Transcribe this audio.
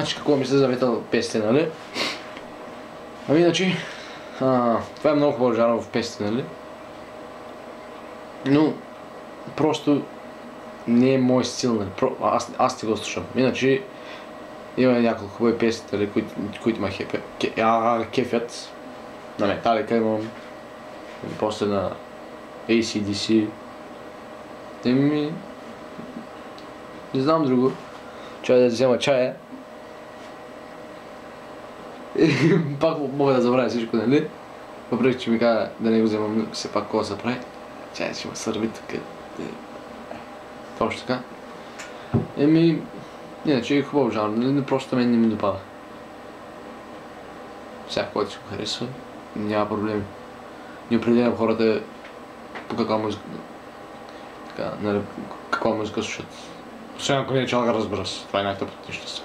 Значи какво мисля за метал песните, нали? Ами иначе, това е много хубаво жанр в песните, нали? Но просто не е мой стил, нали? Аз не го слушам. Иначе има няколко хубави песни, нали, които ме кефят. На Металика имам, после на AC/DC. Не знам друго. Чай да взема чая. И пак мога да забравя всичко, нали? Въпреки че ми каза да не го вземам, все пак какво да се прави. Чай ще ме сърби тук. Точно така. Иначе е хубав жанр, нали? Просто мен не ми допада. Всяко, който си го харесва, няма проблем. Не определям хората по каква музика, каква музика слушат. Освен ако не е чалга, разбира се. Това е най-тъпото нещо.